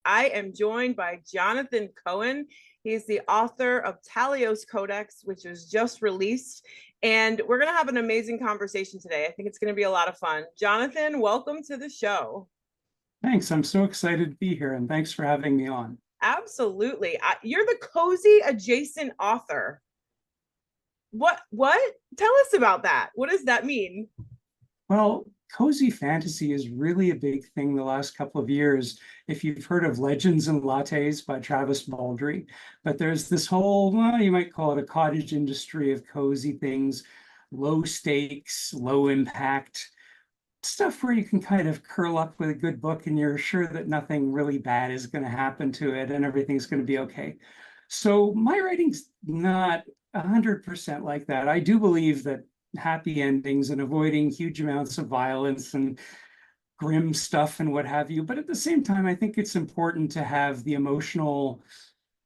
I am joined by Jonathan Cohen. He's the author of Talio's Codex, which was just released. And we're going to have an amazing conversation today. I think it's going to be a lot of fun. Jonathan, welcome to the show. Thanks. I'm so excited to be here, and thanks for having me on. Absolutely. You're the cozy adjacent author. What? Tell us about that. What does that mean? Well, cozy fantasy is really a big thing the last couple of years. If you've heard of Legends and Lattes by Travis Baldree, but there's this whole, well, you might call it a cottage industry of cozy things, low stakes, low impact, stuff where you can kind of curl up with a good book and you're sure that nothing really bad is going to happen to it and everything's going to be okay. So my writing's not 100% like that. I do believe that happy endings and avoiding huge amounts of violence and grim stuff and what have you. But at the same time, I think it's important to have the emotional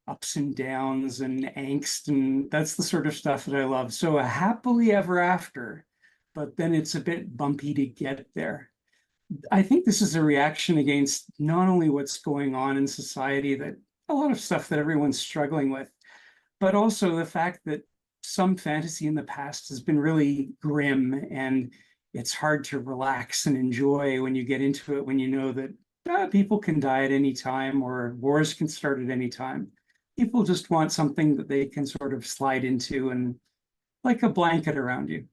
ups and downs and angst, and that's the sort of stuff that I love. So a happily ever after, but then it's a bit bumpy to get there. I think this is a reaction against not only what's going on in society, that a lot of stuff that everyone's struggling with, but also the fact that some fantasy in the past has been really grim and it's hard to relax and enjoy when you get into it, when you know that people can die at any time or wars can start at any time. People just want something that they can sort of slide into and like a blanket around you.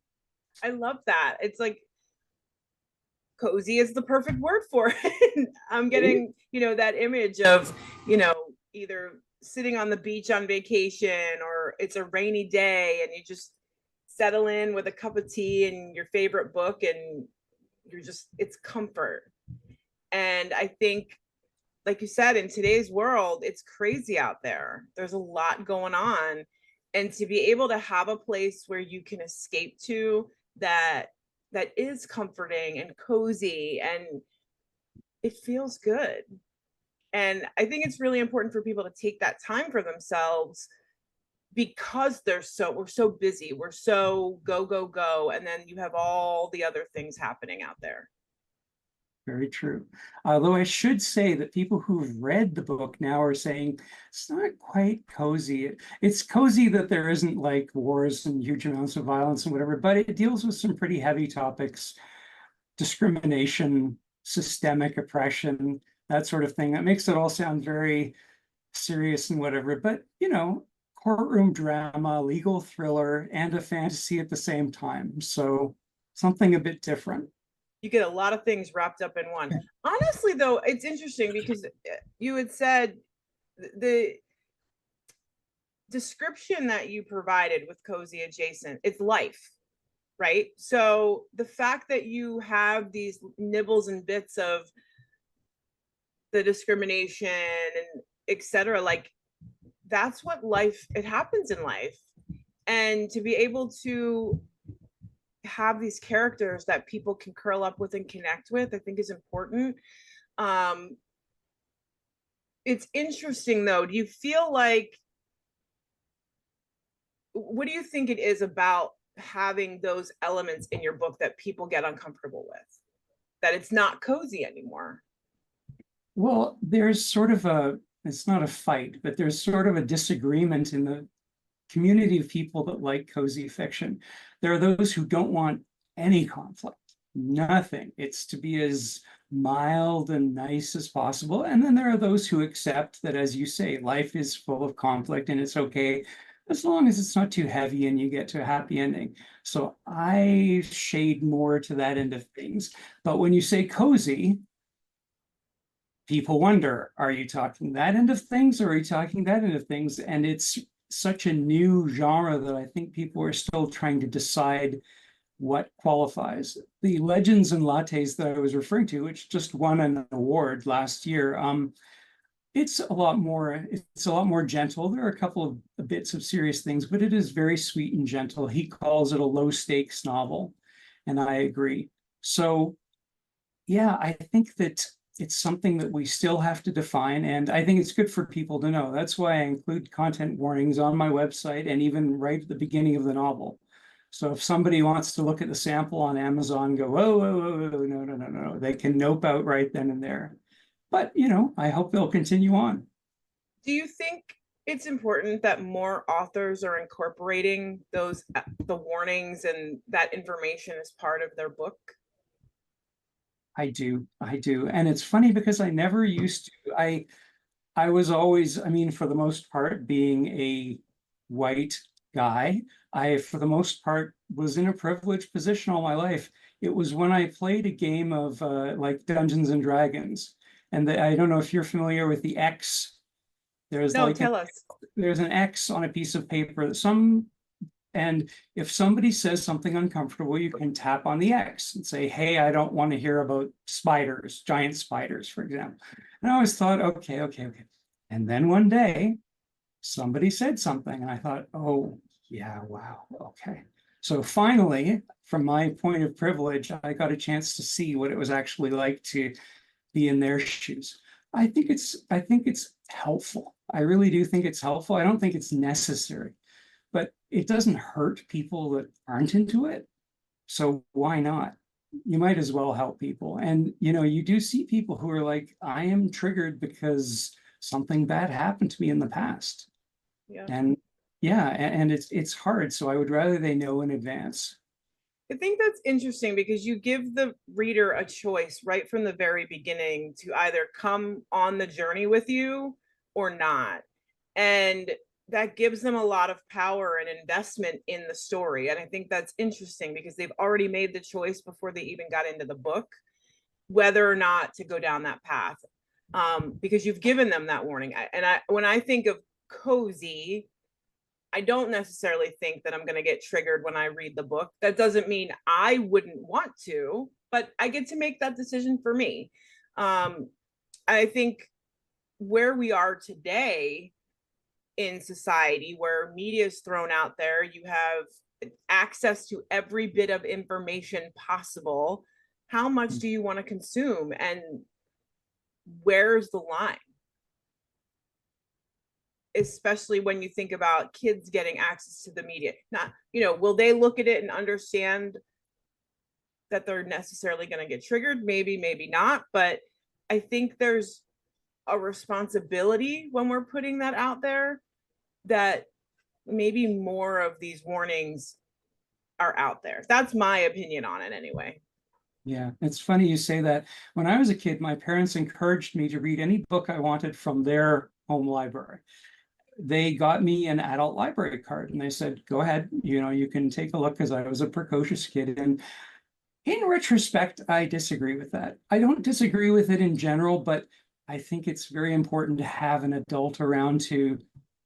I love that. It's like cozy is the perfect word for it. I'm getting, that image of, either sitting on the beach on vacation or it's a rainy day and you just settle in with a cup of tea and your favorite book and it's comfort. And I think, like you said, in today's world, it's crazy out there. There's a lot going on. And to be able to have a place where you can escape to that is comforting and cozy and it feels good. And I think it's really important for people to take that time for themselves because we're so busy, we're so go go go, and then you have all the other things happening out there. Very true. Although I should say that people who've read the book now are saying it's not quite cozy. It's cozy that there isn't like wars and huge amounts of violence and whatever, but it deals with some pretty heavy topics, discrimination, systemic oppression, that sort of thing. That makes it all sound very serious and whatever, but courtroom drama, legal thriller, and a fantasy at the same time. So something a bit different. You get a lot of things wrapped up in one. Honestly, though, it's interesting because you had said the description that you provided with cozy adjacent, it's life, right? So the fact that you have these nibbles and bits of the discrimination and etc., like that's what life, it happens in life. And to be able to have these characters that people can curl up with and connect with, I think is important. um it's interesting though, do you feel like, what do you think it is about having those elements in your book that people get uncomfortable with, that it's not cozy anymore? Well, it's not a fight, but there's sort of a disagreement in the community of people that like cozy fiction. There are those who don't want any conflict, nothing. It's to be as mild and nice as possible. And then there are those who accept that, as you say, life is full of conflict and it's okay as long as it's not too heavy and you get to a happy ending. So I shade more to that end of things. But when you say cozy, people wonder, are you talking that end of things or are you talking that end of things? And it's such a new genre that I think people are still trying to decide what qualifies. The Legends and Lattes that I was referring to, which just won an award last year, it's a lot more gentle. There are a couple of bits of serious things, but it is very sweet and gentle. He calls it a low stakes novel, and I agree. So yeah, I think that it's something that we still have to define, and I think it's good for people to know. That's why I include content warnings on my website and even right at the beginning of the novel. So if somebody wants to look at the sample on Amazon, go, oh, no, no, no, no, they can nope out right then and there. But, you know, I hope they'll continue on. Do you think it's important that more authors are incorporating those the warnings and that information as part of their book? I do. I do. And it's funny because I never used to. I was always, I mean, for the most part, being a white guy, I, for the most part, was in a privileged position all my life. It was when I played a game of like Dungeons and Dragons. And I don't know if you're familiar with the X. There's No, like tell us. there's an X on a piece of paper that some, and if somebody says something uncomfortable, you can tap on the X and say, hey, I don't want to hear about spiders, giant spiders, for example. And I always thought, okay, okay, okay. And then one day, somebody said something, and I thought, oh, yeah, wow, okay. So finally, from my point of privilege, I got a chance to see what it was actually like to be in their shoes. I think it's helpful. I really do think it's helpful. I don't think it's necessary, but it doesn't hurt people that aren't into it. So why not? You might as well help people. And you know, you do see people who are like, I am triggered because something bad happened to me in the past. Yeah. And yeah, and it's hard. So I would rather they know in advance. I think that's interesting because you give the reader a choice right from the very beginning to either come on the journey with you or not. And that gives them a lot of power and investment in the story. And I think that's interesting because they've already made the choice before they even got into the book, whether or not to go down that path. Because you've given them that warning. When I think of cozy, I don't necessarily think that I'm going to get triggered when I read the book. That doesn't mean I wouldn't want to, but I get to make that decision for me. I think where we are today in society, where media is thrown out there, you have access to every bit of information possible. How much do you want to consume? And where's the line? Especially when you think about kids getting access to the media. Not, you know, will they look at it and understand that they're necessarily going to get triggered? Maybe, maybe not. But I think there's a responsibility when we're putting that out there that maybe more of these warnings are out there. That's my opinion on it anyway. Yeah, it's funny you say that. When I was a kid, my parents encouraged me to read any book I wanted from their home library. They got me an adult library card and they said, go ahead, you know, you can take a look, because I was a precocious kid. And in retrospect, I disagree with that. I don't disagree with it in general, but I think it's very important to have an adult around to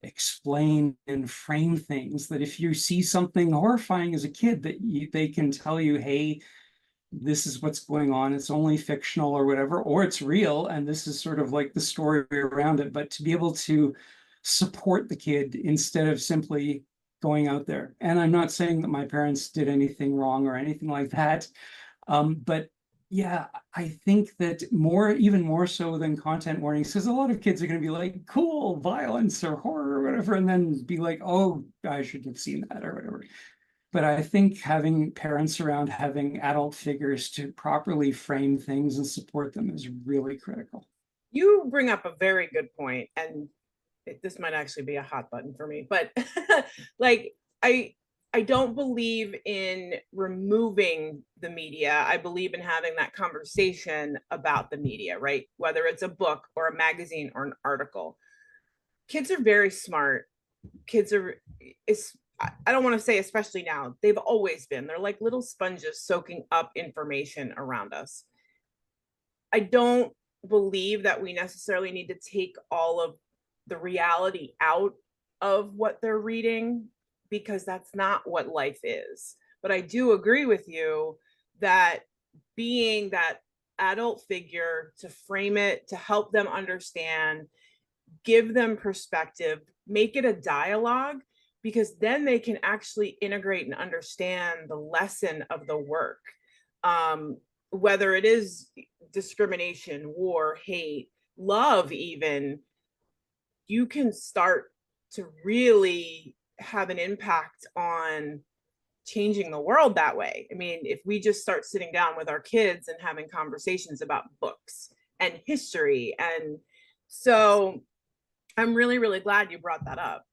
explain and frame things, that if you see something horrifying as a kid, that they can tell you, hey, this is what's going on. It's only fictional or whatever, or it's real. And this is sort of like the story around it. But to be able to support the kid instead of simply going out there. And I'm not saying that my parents did anything wrong or anything like that. But yeah, I think that even more so than content warnings, because a lot of kids are going to be like, cool, violence or horror or whatever, and then be like, oh, I shouldn't have seen that or whatever. But I think having parents around, having adult figures to properly frame things and support them is really critical. You bring up a very good point, and this might actually be a hot button for me, but like I don't believe in removing the media. I believe in having that conversation about the media, right? Whether it's a book or a magazine or an article. Kids are very smart. Kids are, I don't want to say especially now, they've always been. They're like little sponges soaking up information around us. I don't believe that we necessarily need to take all of the reality out of what they're reading, because that's not what life is. But I do agree with you that being that adult figure to frame it, to help them understand, give them perspective, make it a dialogue, because then they can actually integrate and understand the lesson of the work. Whether it is discrimination, war, hate, love, even, you can start to really have an impact on changing the world that way. I mean, if we just start sitting down with our kids and having conversations about books and history. And so I'm really, really glad you brought that up.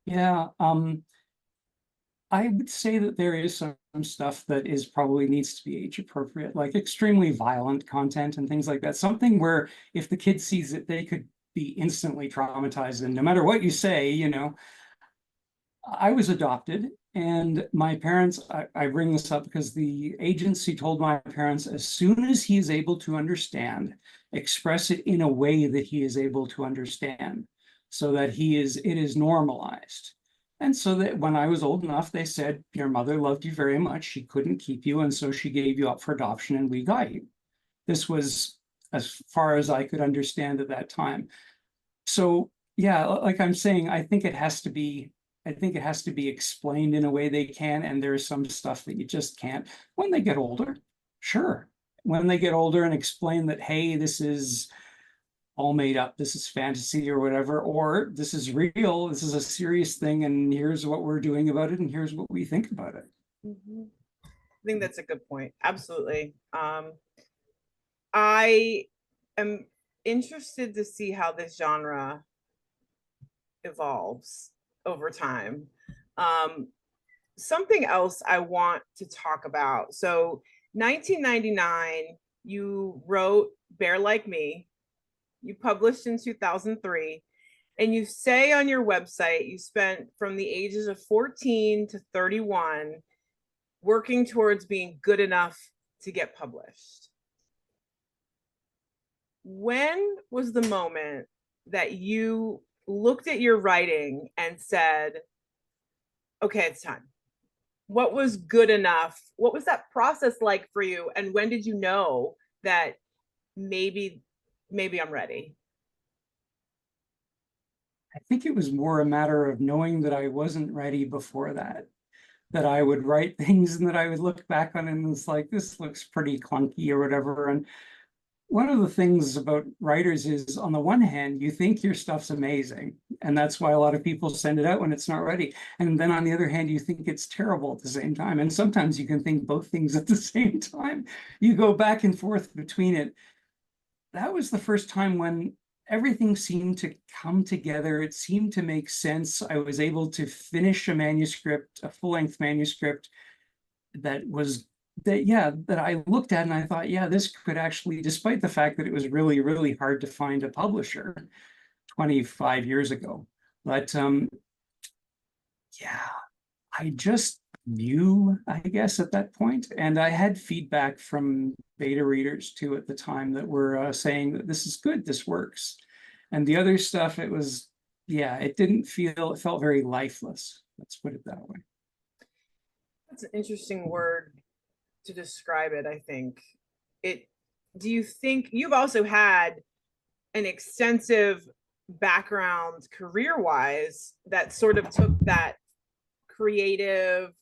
Yeah, I would say that there is some stuff that is probably needs to be age appropriate, like extremely violent content and things like that. Something where if the kid sees it, they could be instantly traumatized. And no matter what you say, you know, I was adopted, and my parents, I bring this up because the agency told my parents, as soon as he is able to understand, express it in a way that he is able to understand, so that it is normalized. And so that when I was old enough, they said, your mother loved you very much. She couldn't keep you, and so she gave you up for adoption, and we got you. This was as far as I could understand at that time. So yeah, like I'm saying, I think it has to be explained in a way they can, and there's some stuff that you just can't. When they get older, sure. When they get older and explain that, hey, this is all made up, this is fantasy or whatever, or this is real, this is a serious thing, and here's what we're doing about it, and here's what we think about it. Mhm. I think that's a good point. Absolutely. I am interested to see how this genre evolves over time. Um, Something else I want to talk about. So, 1999, you wrote Bear Like Me. You published in 2003. And you say on your website you spent from the ages of 14 to 31 working towards being good enough to get published. When was the moment that you looked at your writing and said, okay, it's time? What was good enough? What was that process like for you? And when did you know that maybe, maybe I'm ready? I think it was more a matter of knowing that I wasn't ready before that, that I would write things and that I would look back on it and it's like, this looks pretty clunky or whatever. And one of the things about writers is, on the one hand, you think your stuff's amazing, and that's why a lot of people send it out when it's not ready. And then on the other hand, you think it's terrible at the same time. And sometimes you can think both things at the same time. You go back and forth between it. That was the first time when everything seemed to come together. It seemed to make sense. I was able to finish a manuscript, a full-length manuscript that was that I looked at and I thought, yeah, this could actually, despite the fact that it was really, really hard to find a publisher 25 years ago. But yeah, I just knew, I guess, at that point. And I had feedback from beta readers too at the time that were saying that this is good, this works. And the other stuff, it was, yeah, it felt very lifeless. Let's put it that way. That's an interesting word to describe it, I think. It Do you think you've also had an extensive background career-wise that sort of took that creative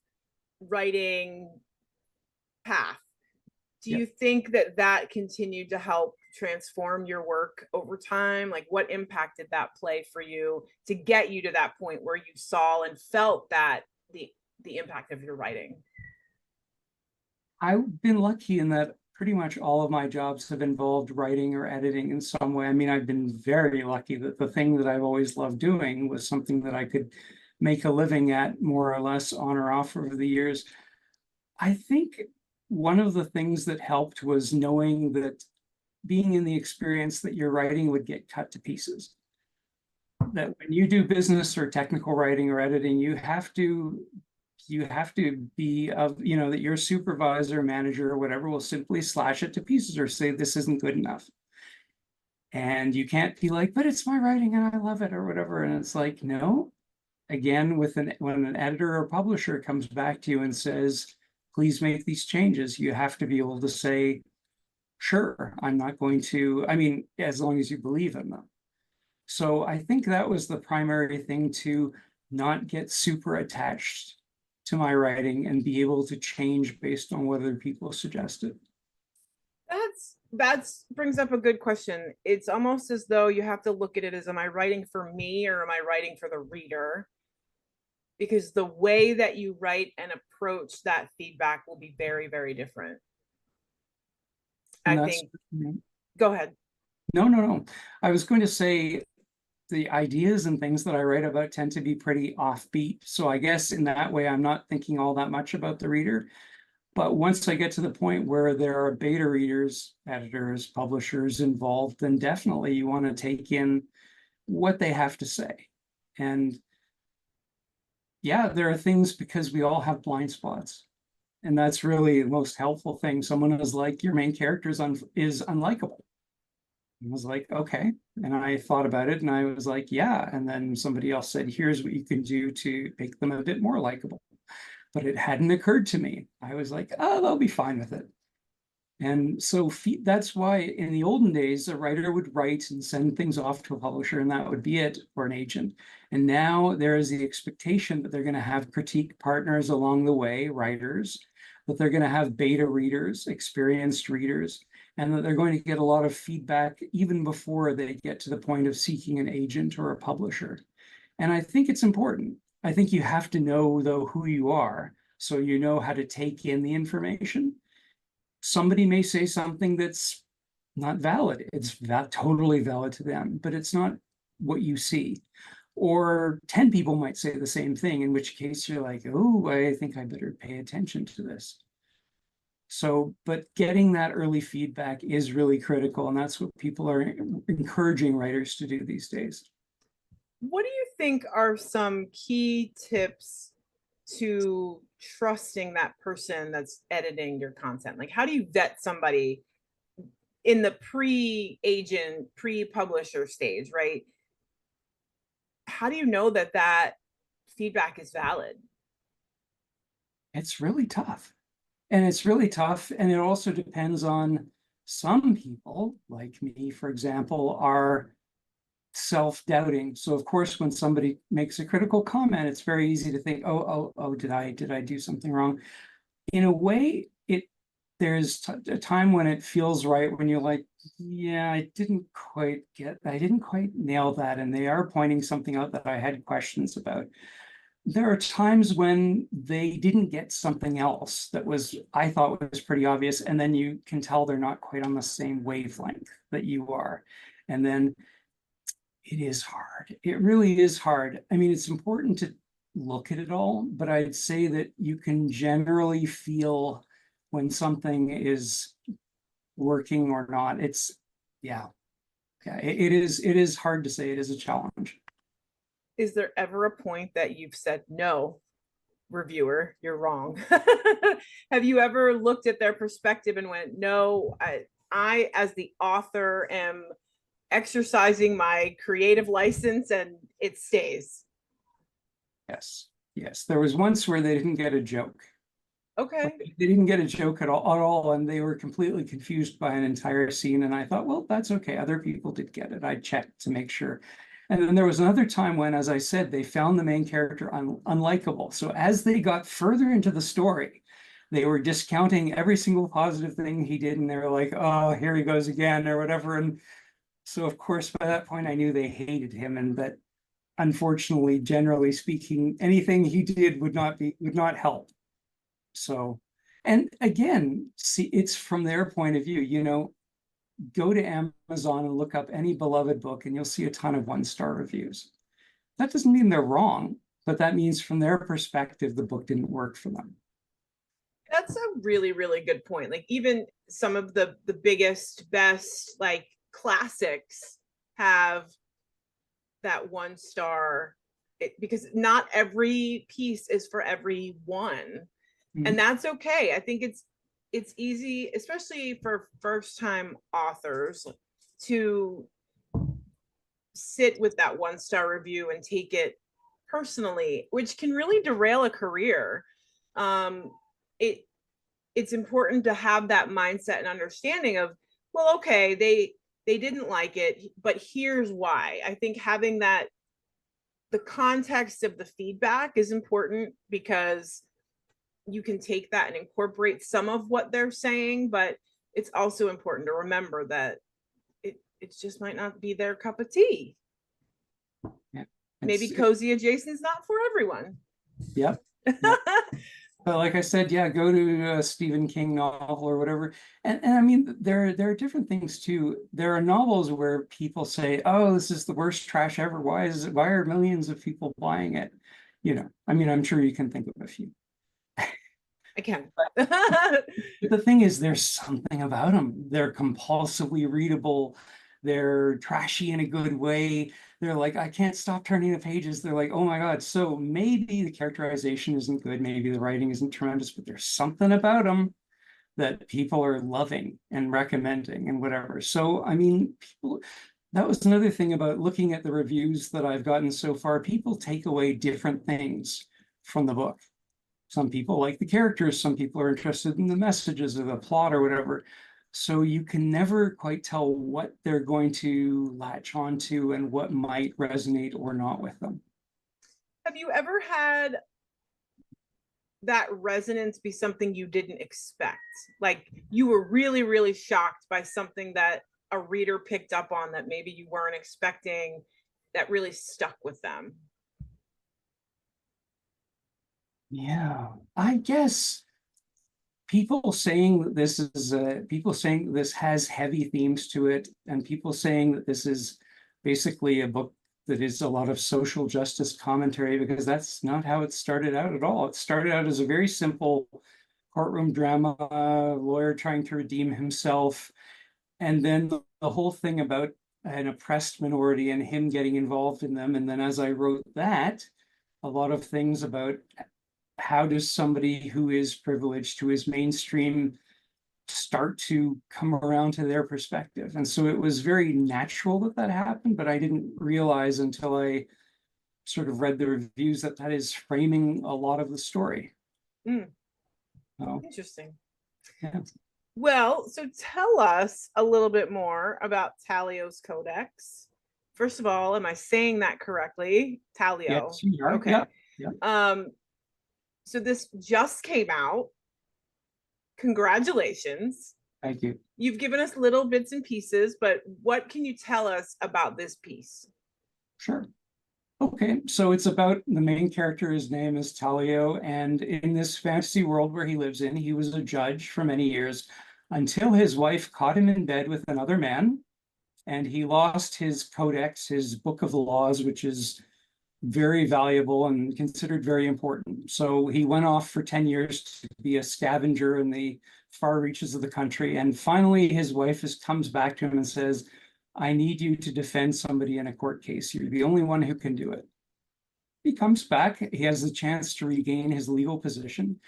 writing path? Do you think that that continued to help transform your work over time? Like, what impact did that play for you to get you to that point where you saw and felt that the impact of your writing? I've been lucky in that pretty much all of my jobs have involved writing or editing in some way. I mean, I've been very lucky that the thing that I've always loved doing was something that I could make a living at, more or less on or off over the years. I think one of the things that helped was knowing that, being in the experience that your writing would get cut to pieces. That when you do business or technical writing or editing, you have to be of, you know, that your supervisor, manager, or whatever will simply slash it to pieces or say this isn't good enough. And you can't be like, but it's my writing and I love it or whatever. And it's like, no. Again, when an editor or publisher comes back to you and says, please make these changes, you have to be able to say, sure, I'm not going to, I mean, as long as you believe in them. So I think that was the primary thing, to not get super attached to my writing and be able to change based on what other people suggested. That's brings up a good question. It's almost as though you have to look at it as, am I writing for me or am I writing for the reader? Because the way that you write and approach that feedback will be very, very different. I And that's, think, go ahead. no. I was going to say the ideas and things that I write about tend to be pretty offbeat. So I guess in that way, I'm not thinking all that much about the reader. But once I get to the point where there are beta readers, editors, publishers involved, then definitely you want to take in what they have to say. And yeah, there are things, because we all have blind spots. And that's really the most helpful thing. Someone is like, your main character is unlikable. I was like, okay. And I thought about it and I was like, yeah. And then somebody else said, here's what you can do to make them a bit more likable. But it hadn't occurred to me. I was like, oh, they'll be fine with it. And so that's why in the olden days, a writer would write and send things off to a publisher, and that would be it, or an agent. And now there is the expectation that they're going to have critique partners along the way, writers, that they're going to have beta readers, experienced readers, and that they're going to get a lot of feedback even before they get to the point of seeking an agent or a publisher. And I think it's important. I think you have to know, though, who you are, so you know how to take in the information. Somebody may say something that's not valid. It's totally valid to them, but it's not what you see. Or 10 people might say the same thing, in which case you're like, oh, I think I better pay attention to this. So, but getting that early feedback is really critical, and that's what people are encouraging writers to do these days. What do you think are some key tips to trusting that person that's editing your content? Like, how do you vet somebody in the pre-agent, pre-publisher stage, right? How do you know that that feedback is valid? It's really tough. And it's really tough. And it also depends on, some people, like me, for example, are self-doubting. So of course, when somebody makes a critical comment, it's very easy to think, oh, did I do something wrong? In a way, there's a time when it feels right, when you're like, yeah, I didn't quite nail that. And they are pointing something out that I had questions about. There are times when they didn't get something else that I thought was pretty obvious. And then you can tell they're not quite on the same wavelength that you are. And then it is hard. It really is hard. I mean, it's important to look at it all, but I'd say that you can generally feel when something is working or not. Yeah, it is hard to say. It is a challenge. Is there ever a point that you've said, no, reviewer, you're wrong? Have you ever looked at their perspective and went, no, I as the author am exercising my creative license and it stays? Yes. There was once where they didn't get a joke. Okay. They didn't get a joke at all, and they were completely confused by an entire scene. And I thought, well, that's okay. Other people did get it. I checked to make sure. And then there was another time when, as I said, they found the main character unlikable. So as they got further into the story, they were discounting every single positive thing he did, and they were like, oh, here he goes again, or whatever. And so, of course, by that point, I knew they hated him, and that, unfortunately, generally speaking, anything he did would not help. So, and again, see, it's from their point of view. Go to Amazon and look up any beloved book, and you'll see a ton of one-star reviews. That doesn't mean they're wrong, but that means from their perspective, the book didn't work for them. That's a really, really good point. Like, even some of the biggest, best, like, classics have that 1 star, because not every piece is for everyone. And that's okay. I think it's easy, especially for first-time authors, to sit with that 1 star review and take it personally, which can really derail a career. It's important to have that mindset and understanding of, well, okay, they didn't like it, but here's why. I think having that, the context of the feedback is important, because you can take that and incorporate some of what they're saying, but it's also important to remember that it just might not be their cup of tea. Yeah, maybe cozy adjacent is not for everyone. Yep. But like I said, yeah, go to a Stephen King novel or whatever. And I mean, there are different things too. There are novels where people say, "Oh, this is the worst trash ever. Why are millions of people buying it?" You know, I mean, I'm sure you can think of a few. I can. But the thing is, there's something about them. They're compulsively readable. They're trashy in a good way. They're like, I can't stop turning the pages. They're like, oh my God. So maybe the characterization isn't good. Maybe the writing isn't tremendous, but there's something about them that people are loving and recommending and whatever. So, I mean, people, that was another thing about looking at the reviews that I've gotten so far. People take away different things from the book. Some people like the characters, some people are interested in the messages or the plot or whatever. So you can never quite tell what they're going to latch onto and what might resonate or not with them. Have you ever had that resonance be something you didn't expect? Like you were really, really shocked by something that a reader picked up on that maybe you weren't expecting, that really stuck with them? Yeah, I guess people saying that this is people saying this has heavy themes to it, and people saying that this is basically a book that is a lot of social justice commentary, because that's not how it started out at all. It started out as a very simple courtroom drama, lawyer trying to redeem himself, and then the whole thing about an oppressed minority and him getting involved in them. And then as I wrote that, a lot of things about how does somebody who is privileged, who is mainstream, start to come around to their perspective. And so it was very natural that that happened, but I didn't realize until I sort of read the reviews that that is framing a lot of the story. Mm, So, interesting. yeah. Well, so tell us a little bit more about Talio's Codex. First of all, am I saying that correctly? Talio. Yes, you are. Okay. Yeah. Yeah. Um, so this just came out. Congratulations. Thank you. You've given us little bits and pieces, but what can you tell us about this piece? Sure. Okay, so it's about the main character. His name is Talio, and in this fantasy world where he lives in, he was a judge for many years until his wife caught him in bed with another man, and he lost his codex, his book of the laws, which is very valuable and considered very important. So he went off for 10 years to be a scavenger in the far reaches of the country. And finally, his wife comes back to him and says, I need you to defend somebody in a court case. You're the only one who can do it. He comes back, he has the chance to regain his legal position.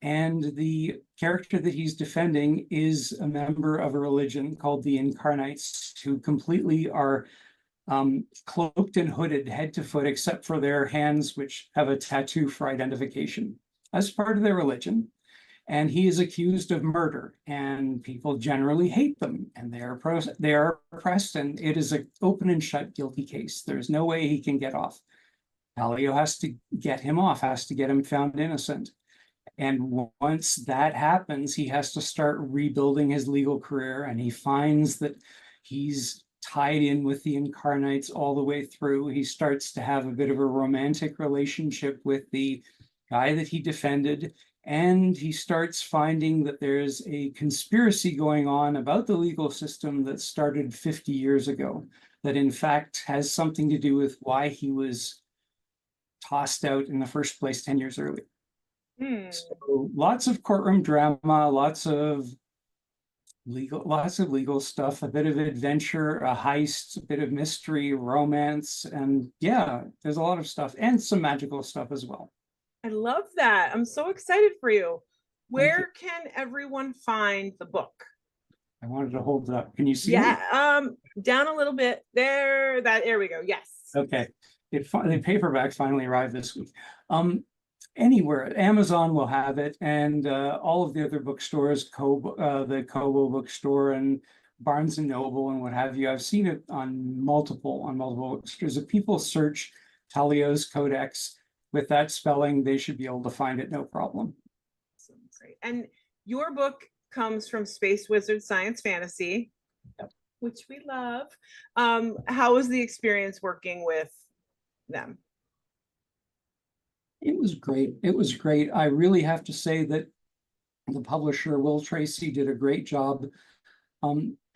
And the character that he's defending is a member of a religion called the Incarnates, who completely are cloaked and hooded head to foot, except for their hands, which have a tattoo for identification as part of their religion. And he is accused of murder, and people generally hate them, and they are oppressed, and it is an open and shut guilty case. There's no way he can get off. Talio has to get him off, has to get him found innocent. And once that happens, he has to start rebuilding his legal career, and he finds that he's tied in with the Incarnates all the way through. He starts to have a bit of a romantic relationship with the guy that he defended, and he starts finding that there's a conspiracy going on about the legal system that started 50 years ago, that in fact has something to do with why he was tossed out in the first place 10 years earlier. So lots of courtroom drama, lots of legal stuff, a bit of adventure, a heist, a bit of mystery, romance, and yeah, there's a lot of stuff and some magical stuff as well. I love that. I'm so excited for you. Thank you. Where can everyone find the book? I wanted to hold it up. Can you see me? Yeah, down a little bit. There we go. Yes. Okay. The paperback finally arrived this week. Anywhere, Amazon will have it, and all of the other bookstores, the Kobo bookstore and Barnes and Noble and what have you. I've seen it on multiple bookstores. If people search Talio's Codex with that spelling, they should be able to find it, no problem. Great. And your book comes from Space Wizard Science Fantasy, Yep. which we love. How was the experience working with them? It was great. It was great. I really have to say that the publisher, Will Tracy, did a great job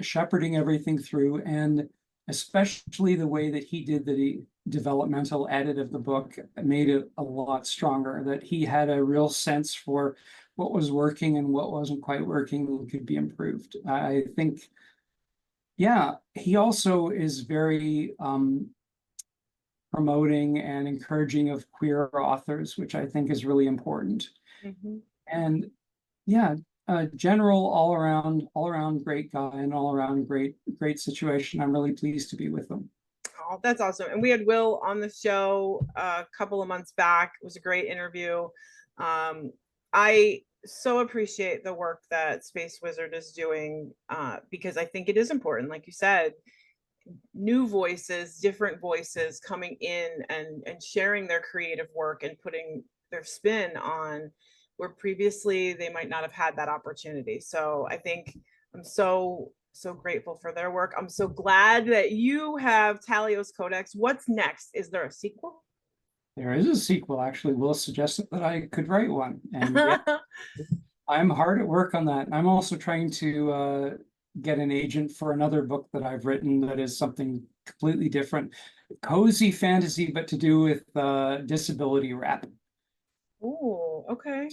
shepherding everything through, and especially the way that he did the developmental edit of the book made it a lot stronger, that he had a real sense for what was working and what wasn't quite working and could be improved. I think, yeah, he also is very promoting and encouraging of queer authors, which I think is really important. Mhm. And yeah, general all around great guy and all around great situation. I'm really pleased to be with them. Oh, that's awesome. And we had Will on the show a couple of months back. It was a great interview. I so appreciate the work that Space Wizard is doing because I think it is important, like you said, new voices, different voices coming in and sharing their creative work and putting their spin on where previously they might not have had that opportunity. So I think I'm so grateful for their work. I'm so glad that you have Talio's Codex. What's next? Is there a sequel? There is a sequel, actually. Will suggested that I could write one, and yeah, I'm hard at work on that. I'm also trying to get an agent for another book that I've written that is something completely different, cozy fantasy, but to do with disability rap. Oh, okay.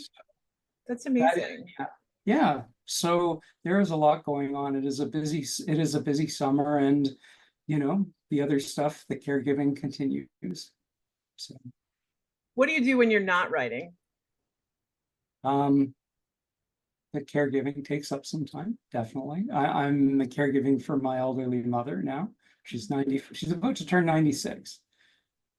That's That, amazing. yeah, yeah. So there is a lot going on. It is a busy summer, and the other stuff, the caregiving continues. So What do you do when you're not writing? um the caregiving takes up some time, definitely. I'm the caregiving for my elderly mother now. She's 90, she's about to turn 96.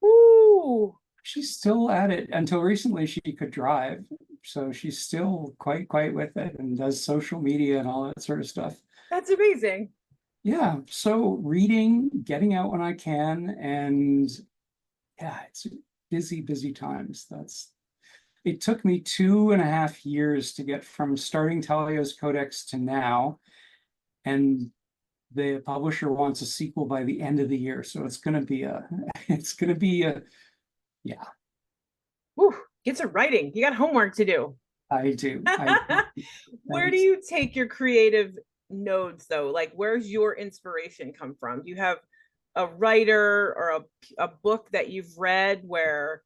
Ooh, She's still at it. Until recently she could drive. So she's still quite with it and does social media and all that sort of stuff. that's amazing. Yeah, so reading, getting out when I can, and yeah, it's busy times. It took me 2.5 years to get from starting Talio's Codex to now, and the publisher wants a sequel by the end of the year. So it's gonna be yeah, Whew, get to writing. You got homework to do. I do. I Where do you take your creative nodes though? Like where's your inspiration come from? Do you have a writer or a book that you've read where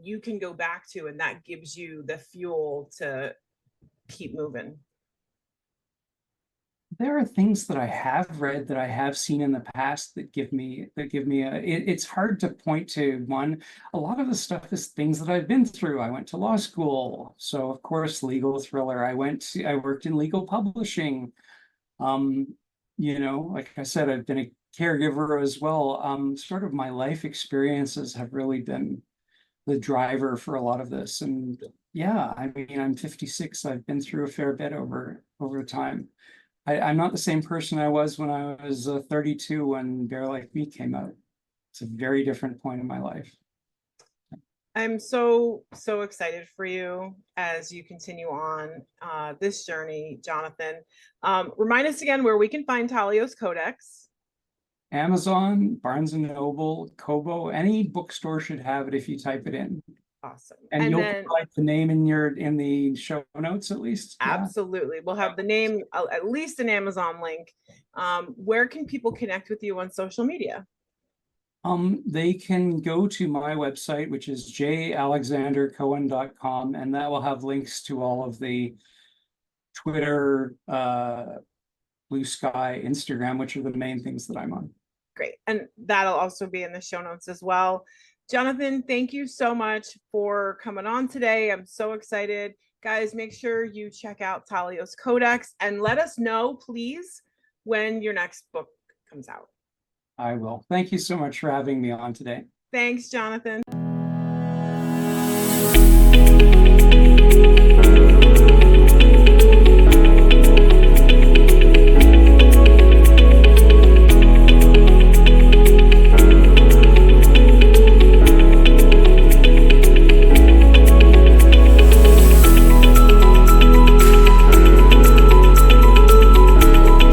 you can go back to and that gives you the fuel to keep moving? There are things that I have read that I have seen in the past that give me it's hard to point to one. A lot of the stuff is things that I've been through. I went to law school, so of course legal thriller. I worked in legal publishing. Um, like I said, I've been a caregiver as well. Sort of my life experiences have really been the driver for a lot of this. And yeah, I mean, I'm 56. I've been through a fair bit over time. I'm not the same person I was when I was 32 when Bear Like Me came out. It's a very different point in my life. I'm so excited for you as you continue on this journey, Jonathan. Remind us again where we can find Talio's Codex. Amazon, Barnes and Noble, Kobo, any bookstore should have it if you type it in. Awesome. And you'll provide the name in the show notes at least. Absolutely. We'll have the name, at least an Amazon link. Where can people connect with you on social media? They can go to my website, which isjalexandercohen.com, and that will have links to all of the Twitter, Blue Sky, Instagram, which are the main things that I'm on. Great. And that'll also be in the show notes as well. Jonathan, thank you so much for coming on today. I'm so excited. Guys, make sure you check out Talio's Codex and let us know, please, when your next book comes out. I will. Thank you so much for having me on today. Thanks, Jonathan.